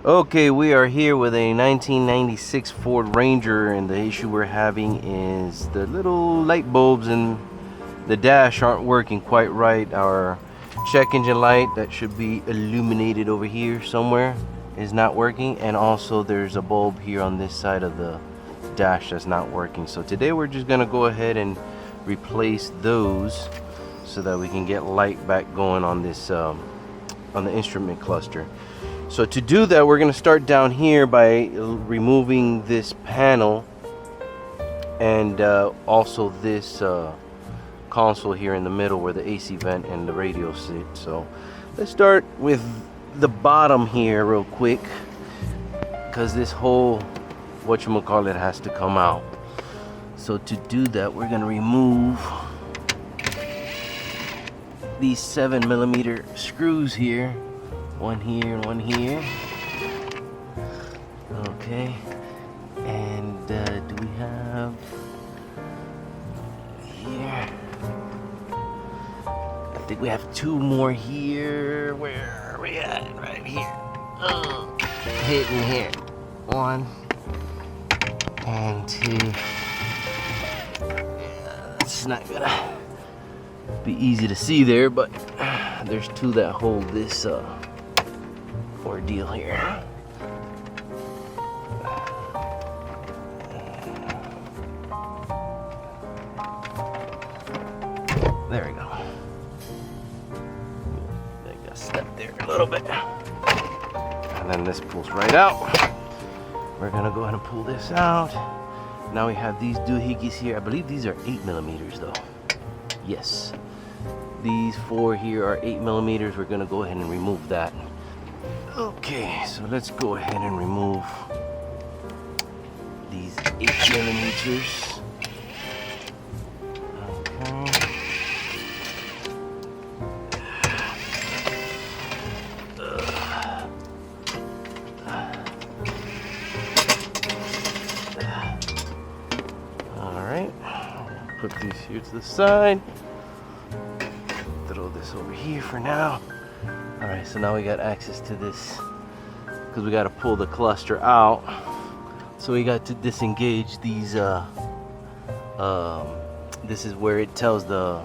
Okay, we are here with a 1996 Ford Ranger, and the issue we're having is the little light bulbs in the dash aren't working quite right. Our check engine light that should be illuminated over here somewhere is not working, and also there's a bulb here on this side of the dash that's not working. So today we're just gonna go ahead and replace those so that we can get light back going on this on the instrument cluster. So to do that, we're going to start down here by removing this panel and also this console here in the middle where the AC vent and the radio sit. So let's start with the bottom here real quick, because this whole whatchamacallit has to come out. So to do that, we're going to remove these 7mm screws here. One here and one here. Okay. And do we have here? I think we have two more here. Where are we at? Right here. Oh, hitting here. One and two. Yeah, it's not gonna be easy to see there, but there's two that hold this ordeal here. There we go. I got stuck there a little bit. And then this pulls right out. We're gonna go ahead and pull this out. Now we have these doohickeys here. I believe these are 8mm though. Yes. These four here are 8mm. We're gonna go ahead and remove that. Okay, so let's go ahead and remove these 8mm. Okay. Alright, put these here to the side. Throw this over here for now. Alright, so now we got access to this because we got to pull the cluster out. So we got to disengage these this is where it tells the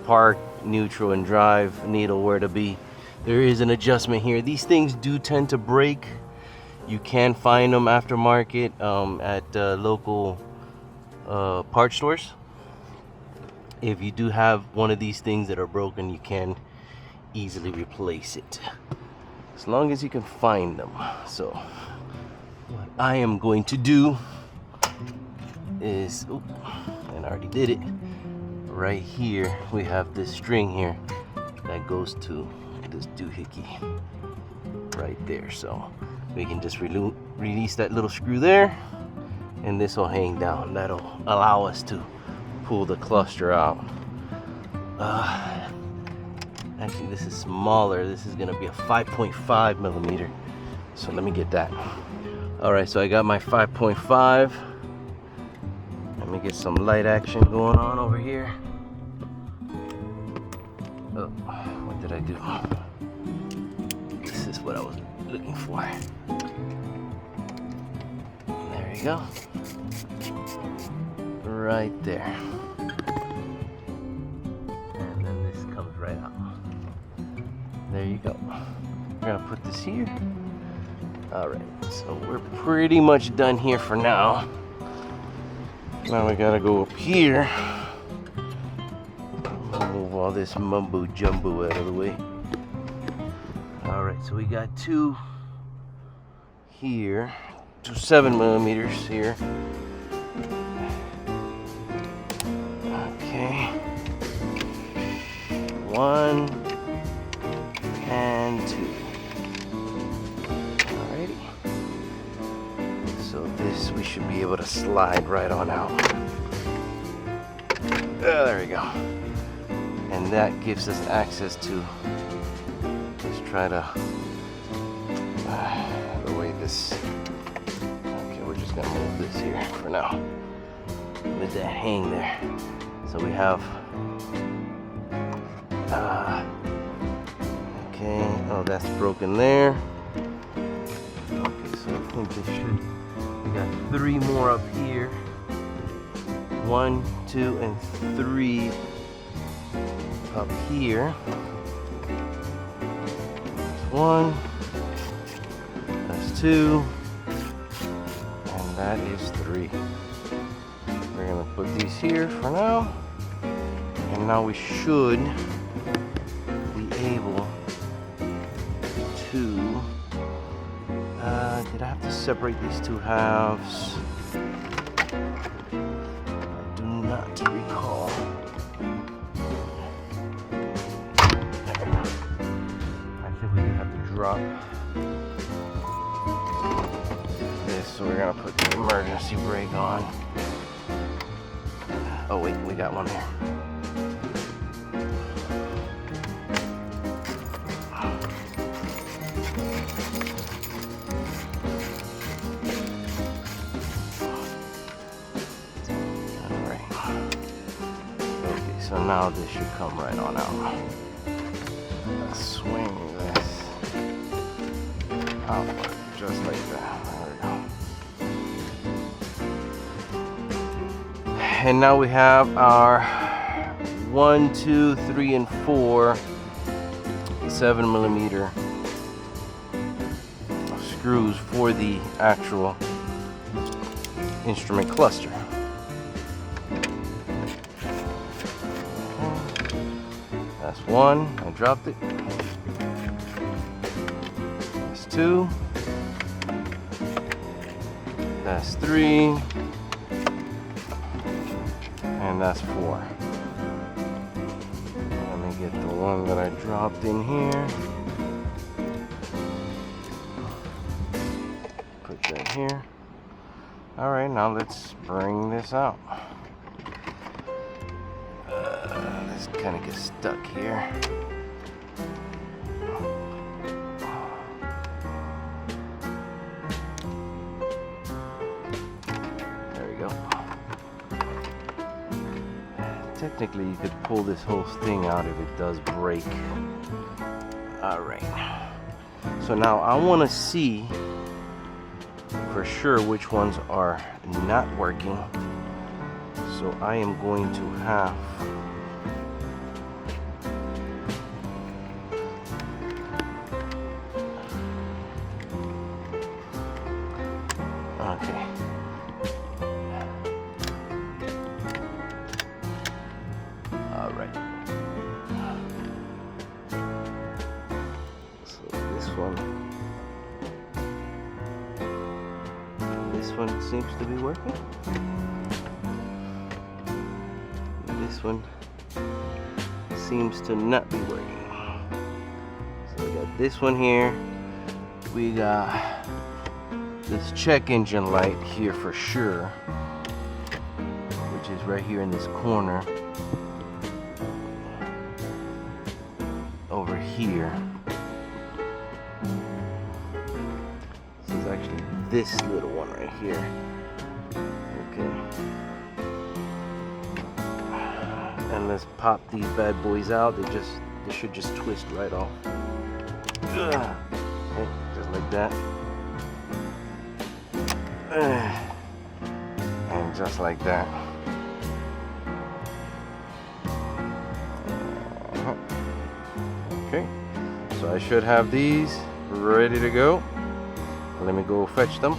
park, neutral, and drive needle where to be. There is an adjustment here. These things do tend to break. You can find them aftermarket at local part stores. If you do have one of these things that are broken, you can easily replace it as long as you can find them. So what I am going to do is, and I already did it, right here we have this string here that goes to this doohickey right there. So we can just release that little screw there, and this will hang down. That'll allow us to pull the cluster out. Actually, this is smaller. This is gonna be a 5.5mm. So let me get that. All right, so I got my 5.5. Let me get some light action going on over here. Oh, what did I do? This is what I was looking for. There you go. Right there. And then this comes right out. There you go. We're gonna put this here. Alright, so we're pretty much done here for now. Now we gotta go up here. Move all this mumbo jumbo out of the way. Alright, so we got two here. Two 7mm here. Okay. One and two. Alrighty. So this we should be able to slide right on out. There we go. And that gives us access to, let's try to the way this, okay, we're just gonna move this here for now. Let that hang there. So we have okay, oh, that's broken there. think they should. We got 3 more up here. 1, 2, and 3 up here. That's 1. That's 2. And that is 3. We're gonna put these here for now. And now we should be able to, did I have to separate these 2 halves? I do not recall. I think we do have to drop this, so we're gonna put the emergency brake on. Oh wait, we got one here. So now this should come right on out. Let's swing this outward, just like that. There we go. And now we have our 1, 2, 3, and 4 7mm screws for the actual instrument cluster. That's 1, I dropped it. That's 2. That's 3. And that's 4. Let me get the one that I dropped in here. Put that here. Alright, now let's bring this out. Kind of get stuck here. There we go. Technically, you could pull this whole thing out if it does break. All right. So now I want to see for sure which ones are not working. So I am going to have this one seems to be working. This one seems to not be working. So we got this one here. We got this check engine light here for sure, which is right here in this corner over here. This is actually this little one right here. Okay. And let's pop these bad boys out. They should just twist right off. Okay, just like that. And just like that. Okay, so I should have these ready to go. Let me go fetch them.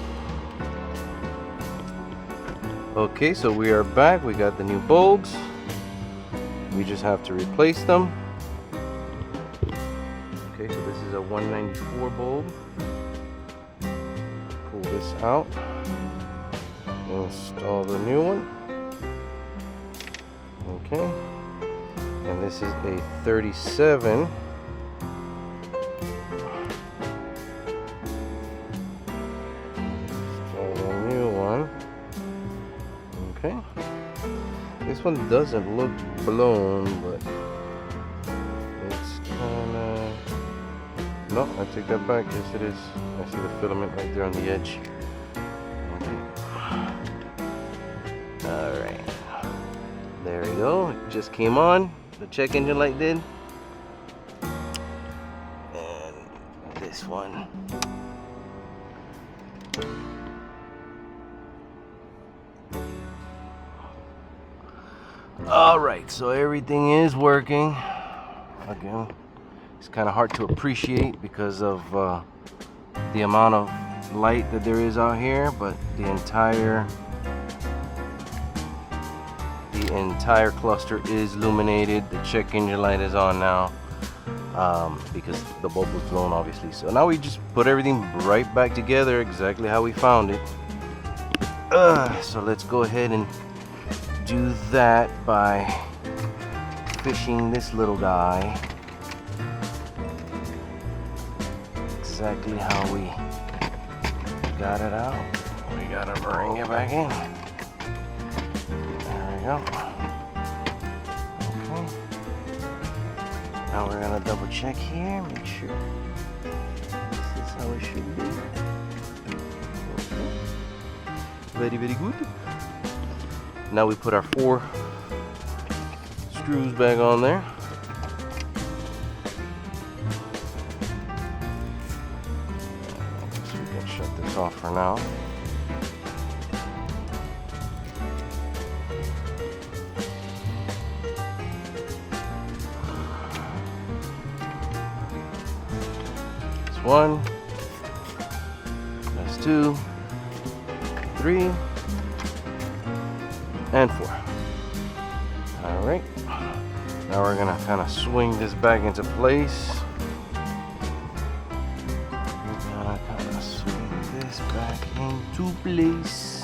Okay, so we are back. We got the new bulbs. We just have to replace them. Okay, so this is a 194 bulb. Pull this out. Install the new one. Okay, and this is a 37. Install the new one. Okay, this one doesn't look blown, but it's kinda, no, I take that back. Yes, it is. I see the filament right there on the edge. Alright, there we go. It just came on. The check engine light did. And this one. Alright, so everything is working. Again, it's kind of hard to appreciate because of the amount of light that there is out here, but the entire cluster is illuminated. The check engine light is on now because the bulb was blown, obviously. So now we just put everything right back together exactly how we found it. So let's go ahead and do that by fishing this little guy exactly how we got it out. We gotta bring it back in. There we go. Okay. Now we're gonna double check here, make sure this is how it should be. Okay. Very, very good. Now we put our 4 screws back on there. I guess we can shut this off for now. That's 1. That's 2. 3. And 4. Alright. Now we're gonna kind of swing this back into place. We're gonna kind of swing this back into place.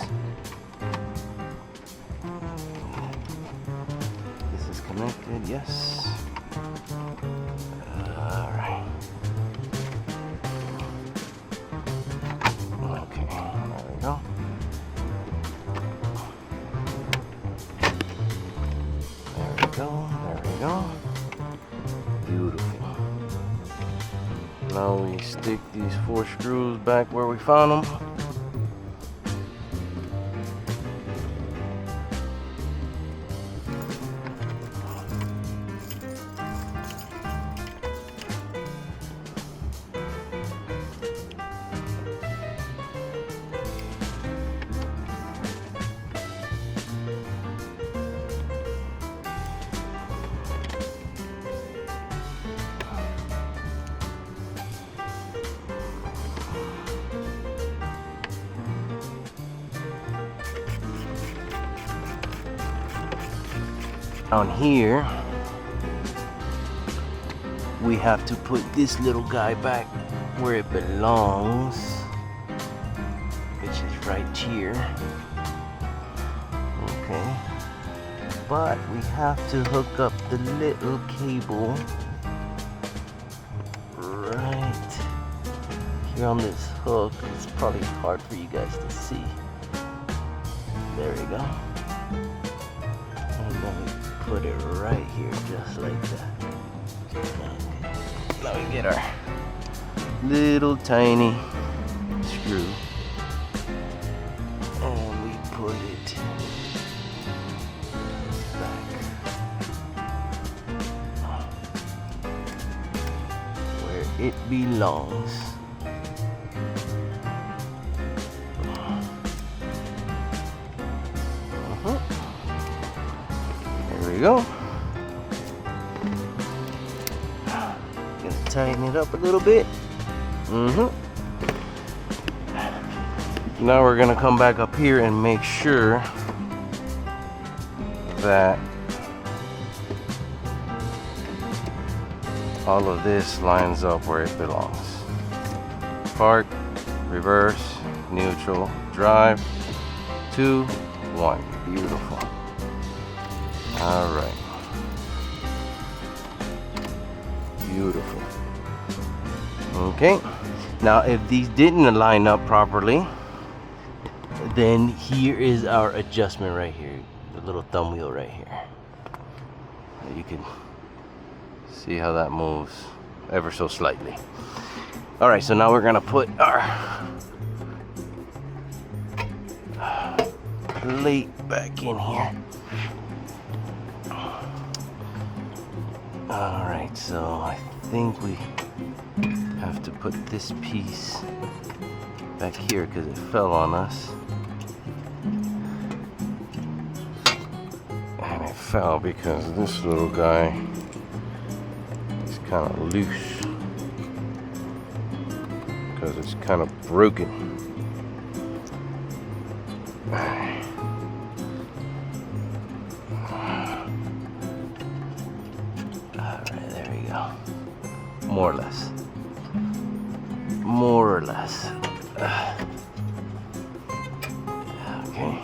This is connected, yes. Alright. Okay, there we go. There we go. Beautiful. Now we stick these 4 screws back where we found them. On here, we have to put this little guy back where it belongs, which is right here. Okay, but we have to hook up the little cable right here on this hook. It's probably hard for you guys to see. There we go. And then we put it right here, just like that. Okay. Now we get our little tiny screw, and we put it back where it belongs. There we go. Gonna tighten it up a little bit. Now we're gonna come back up here and make sure that all of this lines up where it belongs. Park, reverse, neutral, drive, 2, 1. Beautiful. All right. Beautiful. Okay. Now, if these didn't line up properly, then here is our adjustment right here, the little thumb wheel right here. You can see how that moves ever so slightly. All right, so now we're gonna put our plate back in here. All right, so I think we have to put this piece back here because it fell on us. And it fell because this little guy is kind of loose, because it's kind of broken. Alright, there we go. More or less. More or less. Okay.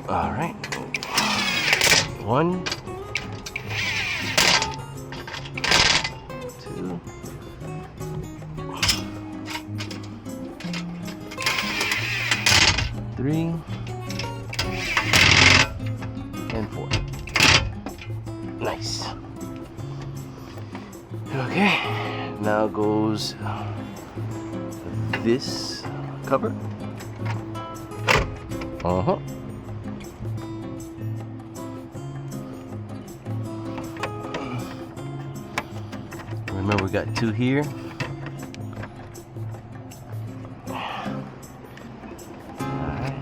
All right, 1, 2, 3, and 4. Nice. Okay, now goes this cover. Remember, we got 2 here. Alright.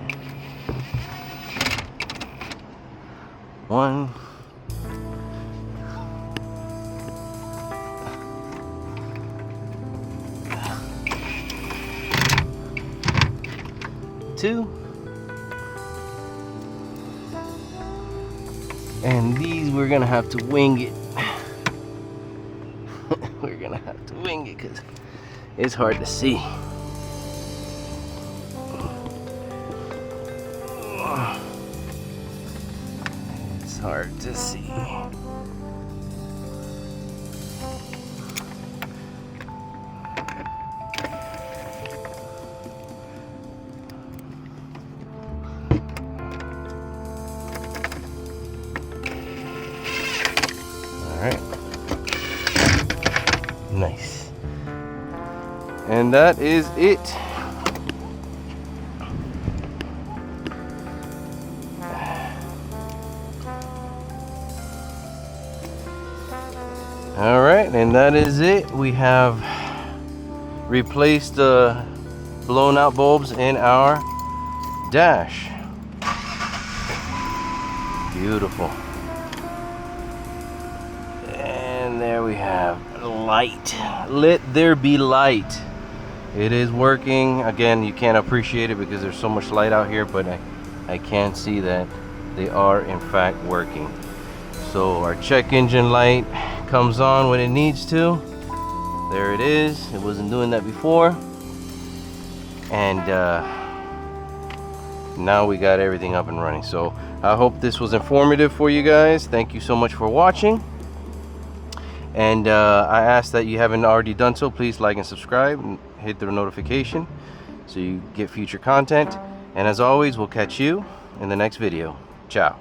1. 2. And these we're gonna have to wing it. We're gonna have to wing it because it's hard to see. It's hard to see. All right. Nice. And that is it. All right, and that is it. We have replaced the blown out bulbs in our dash. Beautiful. And there we have light. Let there be light. It is working. Again, you can't appreciate it because there's so much light out here, but I can see that they are in fact working. So our check engine light comes on when it needs to. There it is. It wasn't doing that before. And now we got everything up and running. So I hope this was informative for you guys. Thank you so much for watching. And I ask that you haven't already done so, please like and subscribe and hit the notification so you get future content. And as always, we'll catch you in the next video. Ciao.